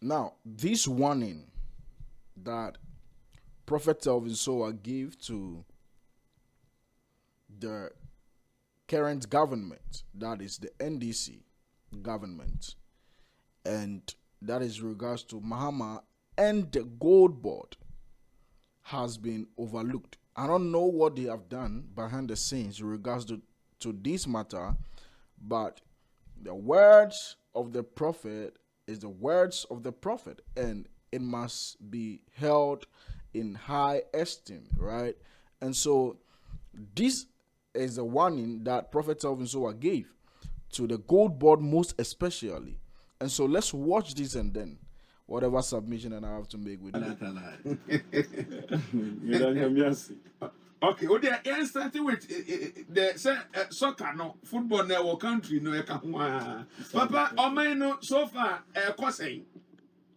Now, this warning that Prophet Telvin Sowah gave to the current government, that is the NDC government, and that is regards to Mahama and the GOLDBOD, has been overlooked. I don't know what they have done behind the scenes in regards to this matter, but the words of the prophet is the words of the prophet, and it must be held in high esteem, right? And so this is a warning that Prophet Telvin Sowah gave to the GOLDBOD most especially. And so let's watch this and then whatever submission that I have to make with it. Okay, well, they started with the soccer, no football, no country, no. Papa, oh my no, so far, cosing.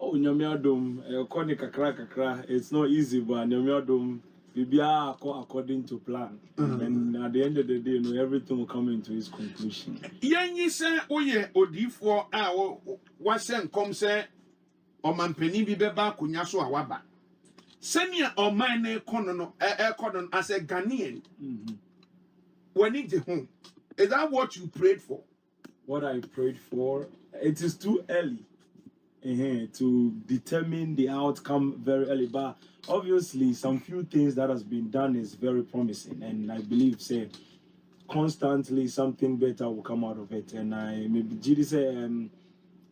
Oh, Nyamiadum, kakra. It's not easy, but Nyamiadum, we are according to plan. And at the end of the day, everything will come into its conclusion. Yanyi say, oh yeah, Odi4, wasen come say, o mampeni bi beba kunya so awaba. Senior or mine econon as a Ghanaian. When it's home, is that what you prayed for? What I prayed for, it is too early to determine the outcome very early. But obviously, some few things that has been done is very promising, and I believe say constantly something better will come out of it. And I maybe Gidi say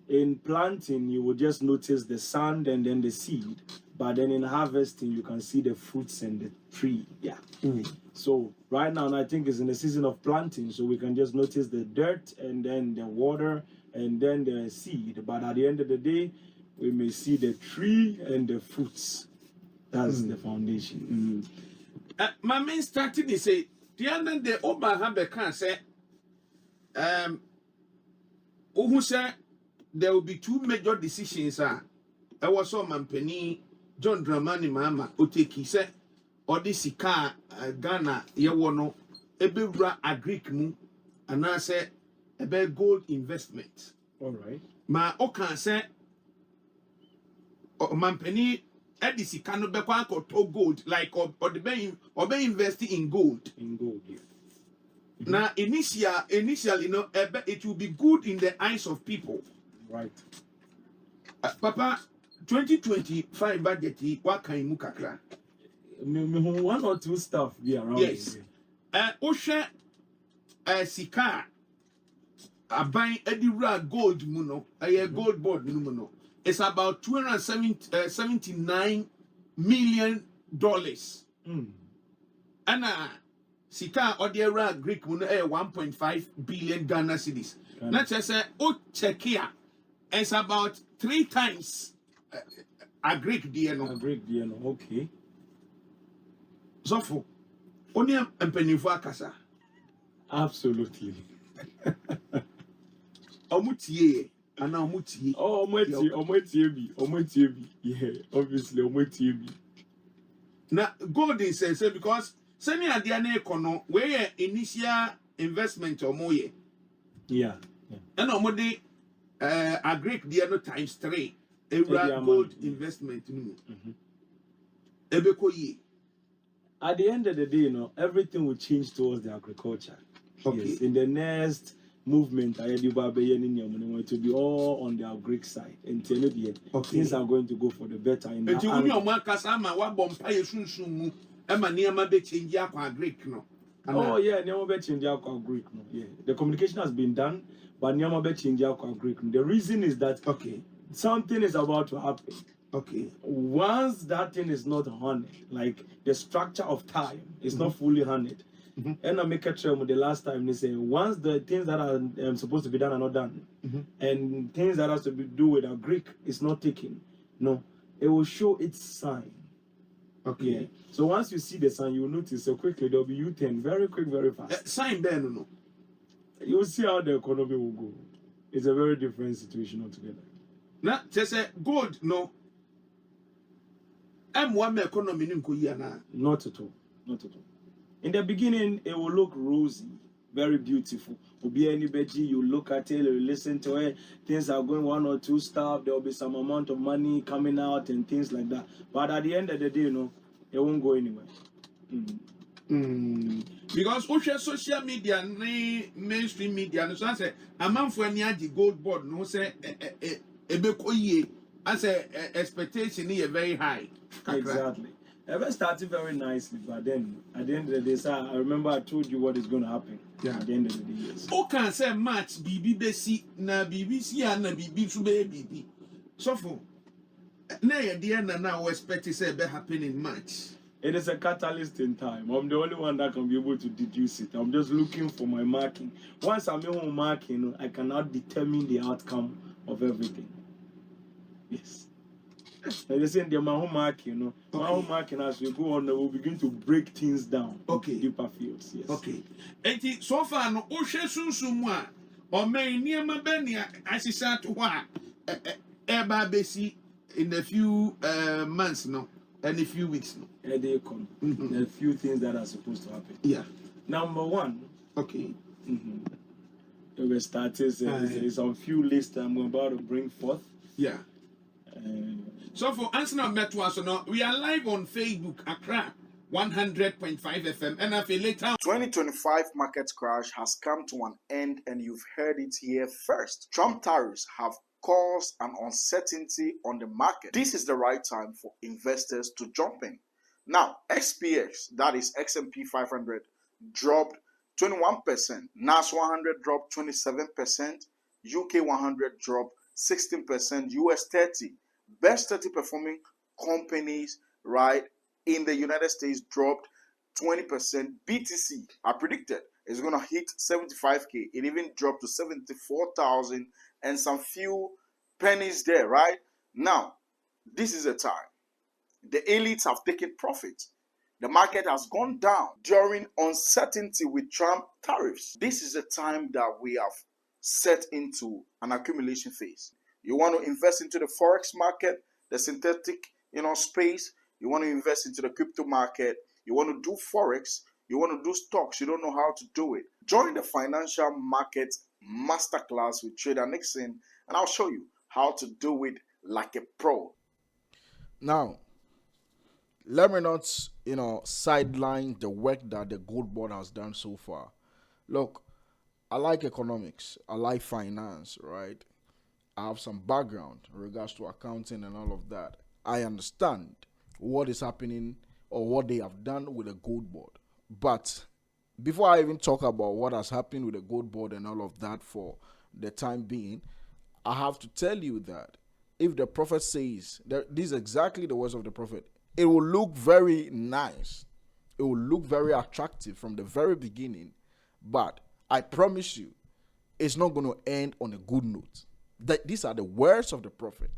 in planting you will just notice the sand and then the seed. But then in harvesting, you can see the fruits and the tree. Yeah. So right now, I think it's in the season of planting. So we can just notice the dirt and then the water and then the seed. But at the end of the day, we may see the tree and the fruits. That's the foundation. My main started to say, the other day, Obama can say, who said there will be two major decisions. I was so Mampeni. John Dramani Mahama Oteki said, Odisika Ghana Yewono Ebewra Agric mu and I said ebe gold investment. All right. Ma Okan said Mampeni Edisika no bekwa to gold like or the be investing in gold. In gold, yeah. Now initially, it will be good in the eyes of people. Right. Papa 2025 budget, what can you kakra? One or two stuff be around. Yes. Osha Sika buying Edira gold muno, a gold board muno. It's about $279 million. And Sika Odira Greek muno 1.5 billion Ghana cedis. Not just say, oh, check here. It's about 3 times. A Greek DNA. A Greek DNA, okay. So for only a penny for Kasa. Absolutely. Omutie and Omutie. Oh, Omutie. Yeah, obviously, Omutie. Now, gold is say because semi a DNA econo where initial investment or more. Yeah. And Omodi a Greek DNA times 3. Gold investment. At the end of the day, everything will change towards the agriculture. Okay. Yes, in the next movement, it will be all on the Greek side. And things are going to go for the better. In the oh yeah, Greek. Yeah, the communication has been done, but Greek. The reason is that something is about to happen. Okay. Once that thing is not honored, like the structure of time is not fully honored. And I make a term the last time they say once the things that are supposed to be done are not done, and things that has to do with a Greek is not taken, no, it will show its sign. Okay. Yeah. So once you see the sign, you will notice so quickly there will be U-turn, very quick, very fast. Sign there, no. You will see how the economy will go. It's a very different situation altogether. Now, just say gold, no. M1 economy Not at all. Not at all. In the beginning, it will look rosy, very beautiful. Obi anybody, you look at it, you listen to it, things are going one or two stuff, there will be some amount of money coming out and things like that. But at the end of the day, it won't go anywhere. Because social media, mainstream media, so I say, a man for any gold board, no say, I say, expectation is very high. Exactly. Ever started very nicely, but then at the end of the day, sir, I remember I told you what is going to happen. Yeah. At the end of the day, yes. Who can say match BBC na BBC and na BBC BB? So for na the end now expect to say be happen in March. It is a catalyst in time. I'm the only one that can be able to deduce it. I'm just looking for my marking. Once I'm in home marking, I cannot determine the outcome of everything. Yes. They say the Mahama marking, Mahama marking as we go on, we'll begin to break things down. Okay. Deeper fields. Yes. Okay. And so far no Oshe Sunsumwa or may near my benia as is at wa eba besi in a few months no and a few weeks no. They come. There are a few things that are supposed to happen. Yeah. Number one. Okay. We started some few lists I'm about to bring forth. Yeah. So for answer now met us no, we are live on Facebook Accra 100.5 FM and I feel later 2025 market crash has come to an end and you've heard it here first. Trump tariffs have caused an uncertainty on the market. This is the right time for investors to jump in. Now, XPX, that is XMP 500, dropped 21%. NAS 100 dropped 27%. UK 100 dropped 16%. US 30. Best 30 performing companies, right, in the United States dropped 20%. BTC, I predicted, is going to hit 75K. It even dropped to 74,000 and some few pennies there, right? Now, this is a time. The elites have taken profit. The market has gone down during uncertainty with Trump tariffs. This is a time that we have set into an accumulation phase. You want to invest into the forex market, the synthetic, space. You want to invest into the crypto market. You want to do forex. You want to do stocks. You don't know how to do it. Join the financial market masterclass with Trader Nixon, and I'll show you how to do it like a pro. Now, let me not, sideline the work that the Gold Board has done so far. Look, I like economics. I like finance, right? I have some background in regards to accounting and all of that. I understand what is happening or what they have done with the Gold Board. But before I even talk about what has happened with the Gold Board and all of that for the time being, I have to tell you that if the prophet says that these are exactly the words of the prophet, it will look very nice. It will look very attractive from the very beginning. But I promise you, it's not going to end on a good note. That these are the words of the prophet.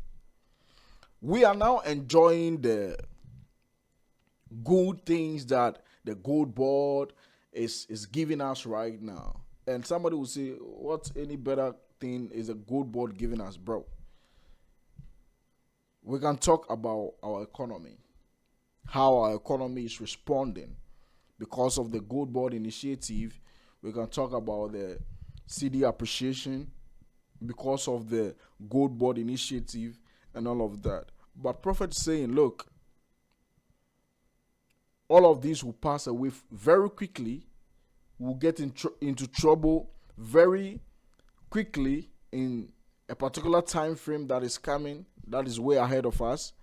We are now enjoying the good things that the Gold Board is giving us right now. And somebody will say, what any better thing is a Gold Board giving us, bro? We can talk about our economy, how our economy is responding because of the Gold Board initiative. We can talk about the CD appreciation because of the Gold Board initiative and all of that. But prophet is saying, look, all of these will pass away very quickly. We'll get into trouble very quickly in a particular time frame that is coming, that is way ahead of us.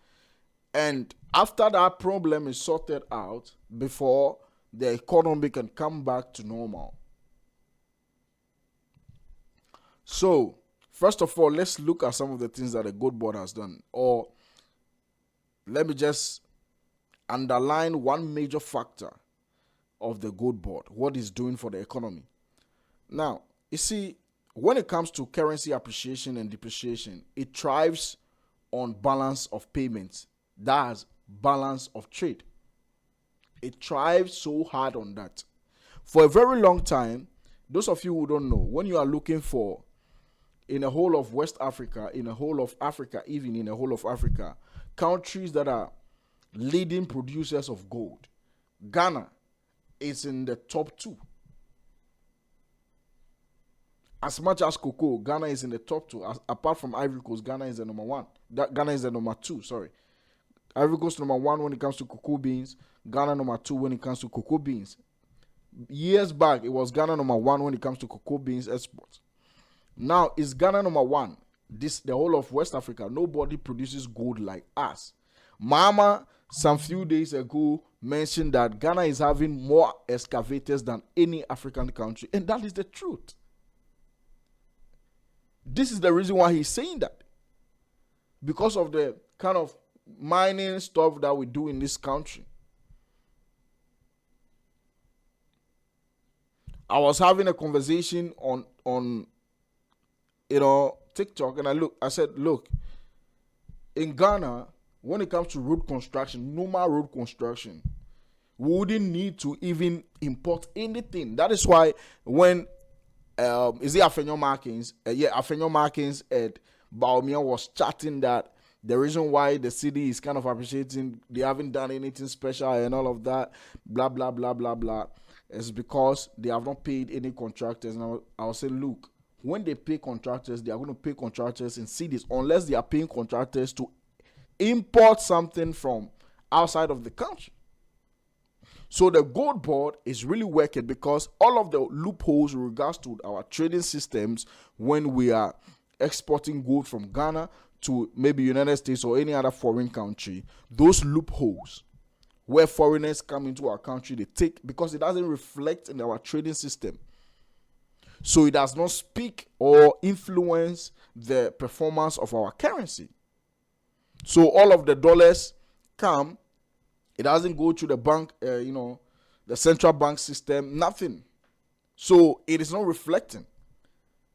And after that problem is sorted out, before the economy can come back to normal. So, first of all, let's look at some of the things that the Gold Board has done. Or let me just underline one major factor of the Gold Board, what it's doing for the economy. Now, you see, when it comes to currency appreciation and depreciation, it thrives on balance of payments. That's balance of trade. It thrives so hard on that. For a very long time, those of you who don't know, when you are looking for in the whole of West Africa, in the whole of Africa, even in the whole of Africa, countries that are leading producers of gold, Ghana is in the top 2. as much as cocoa, Ghana is in the top two. Apart from Ivory Coast, Ghana is the number one. Ghana is the number two, sorry. Ivory Coast number one when it comes to cocoa beans. Ghana number two when it comes to cocoa beans. Years back, it was Ghana number one when it comes to cocoa beans exports. Now, it's Ghana number one. The whole of West Africa, nobody produces gold like us. Mahama, some few days ago, mentioned that Ghana is having more excavators than any African country. And that is the truth. This is the reason why he's saying that. Because of the kind of mining stuff that we do in this country. I was having a conversation on TikTok, and I said, look, in Ghana, when it comes to road construction, normal road construction, we wouldn't need to even import anything. That is why when is it Afenyo Markins? Afenyo Markins at Baumia was chatting that the reason why the city is kind of appreciating, they haven't done anything special and all of that, blah, blah, blah, blah, blah, is because they have not paid any contractors. And I'll say, look, when they pay contractors, they are going to pay contractors in cities, unless they are paying contractors to import something from outside of the country. So the gold board is really working because all of the loopholes in regards to our trading systems when we are exporting gold from Ghana to maybe United States or any other foreign country, those loopholes where foreigners come into our country, they take, because it doesn't reflect in our trading system. So it does not speak or influence the performance of our currency. So all of the dollars come, it doesn't go to the bank, the central bank system, nothing. So it is not reflecting.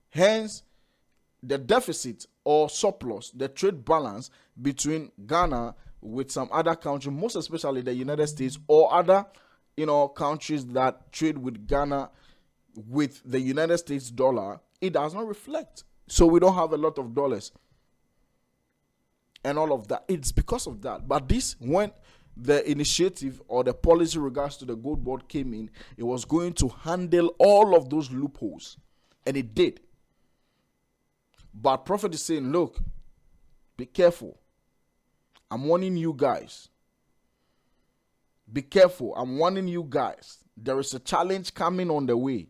Hence, the deficit or surplus, the trade balance between Ghana with some other country, most especially the United States or other, countries that trade with Ghana with the United States dollar, it does not reflect. So we don't have a lot of dollars and all of that. It's because of that. But when the initiative or the policy regards to the gold board came in, it was going to handle all of those loopholes. And it did. But Prophet is saying, look, be careful. I'm warning you guys. Be careful. I'm warning you guys. There is a challenge coming on the way.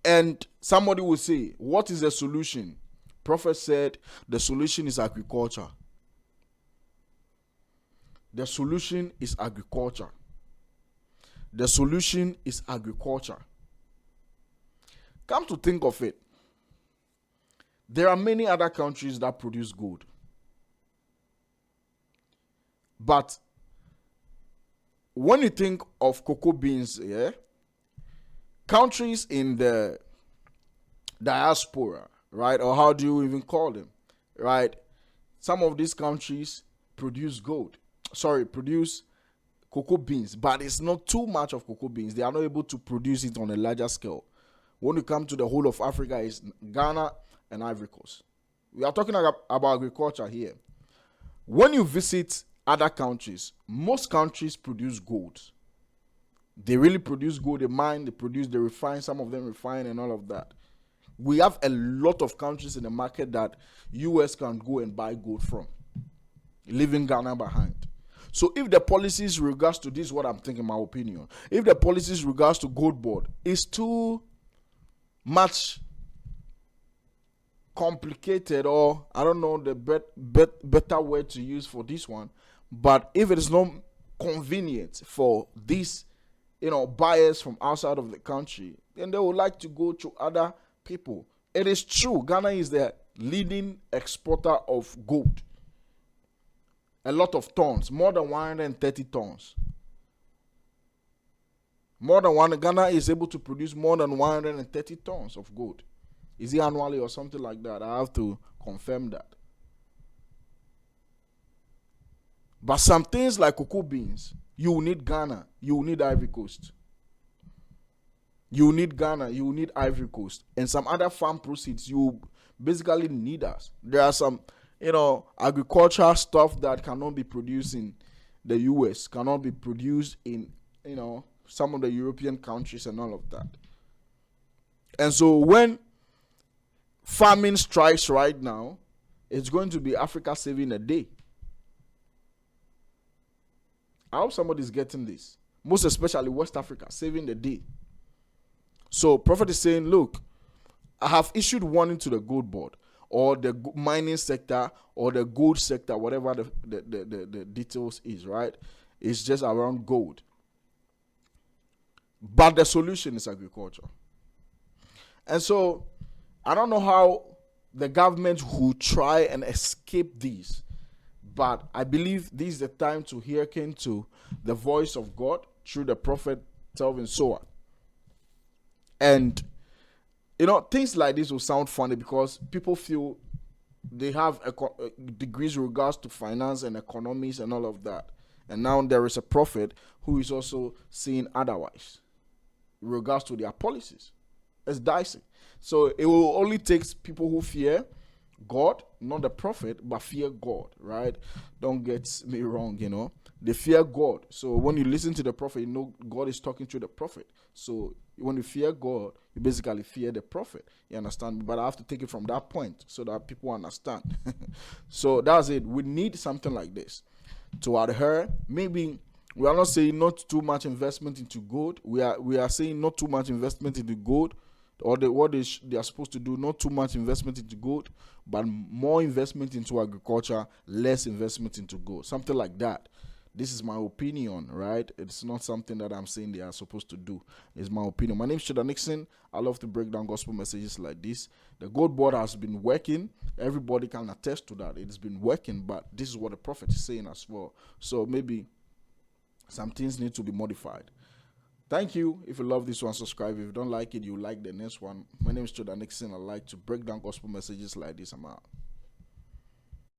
And somebody will say, what is the solution? Prophet said, the solution is agriculture. The solution is agriculture. The solution is agriculture. Come to think of it, there are many other countries that produce gold. But when you think of cocoa beans, countries in the diaspora, right? Or how do you even call them, right? Some of these countries produce produce cocoa beans, but it's not too much of cocoa beans. They are not able to produce it on a larger scale. When you come to the whole of Africa, it's Ghana and Ivory Coast. We are talking about agriculture here. When you visit other countries, most countries produce gold. They really produce gold. They mine, they refine. Some of them refine and all of that. We have a lot of countries in the market that US can go and buy gold from, leaving Ghana behind. So if the policies regards to this, what I'm thinking, my opinion, if the policies regards to gold board is too much complicated, or I don't know the better word to use for this one, but if it is not convenient for these buyers from outside of the country, then they would like to go to other people. It is true, Ghana is the leading exporter of gold. A lot of tons, more than 130 tons. Ghana is able to produce more than 130 tons of gold. Is it annually or something like that? I have to confirm that. But some things like cocoa beans, you will need Ghana, you will need Ivory Coast. You will need Ghana, you will need Ivory Coast. And some other farm proceeds, you basically need us. There are some, agricultural stuff that cannot be produced in the US, cannot be produced in, some of the European countries and all of that. And so when famine strikes right now, it's going to be Africa saving a day. I hope somebody's getting this. Most especially West Africa, saving the day. So prophet is saying, look, I have issued warning to the gold board or the mining sector or the gold sector, whatever the details is, right? It's just around gold. But the solution is agriculture. And so I don't know how the government will try and escape these, but I believe this is the time to hearken to the voice of God through the prophet Telvin Sowah. And things like this will sound funny because people feel they have degrees in regards to finance and economics and all of that. And now there is a prophet who is also saying otherwise in regards to their policies. It's dicey. So it will only take people who fear God, not the prophet, but fear God, right? Don't get me wrong, They fear God. So when you listen to the prophet, God is talking to the prophet. So when you fear God, you basically fear the prophet. You understand? But I have to take it from that point so that people understand. So that's it. We need something like this to adhere. Maybe we are not saying not too much investment into gold. We are saying not too much investment into gold, or what they are supposed to do, not too much investment into gold, but more investment into agriculture, less investment into gold. Something like that. This is my opinion, right? It's not something that I'm saying they are supposed to do. It's my opinion. My name is Sowah Nixon. I love to break down gospel messages like this. The gold board has been working. Everybody can attest to that. It's been working, but this is what the prophet is saying as well. So maybe some things need to be modified. Thank you. If you love this one, subscribe. If you don't like it, you like the next one. My name is Sowah Nixon. I like to break down gospel messages like this. I'm out.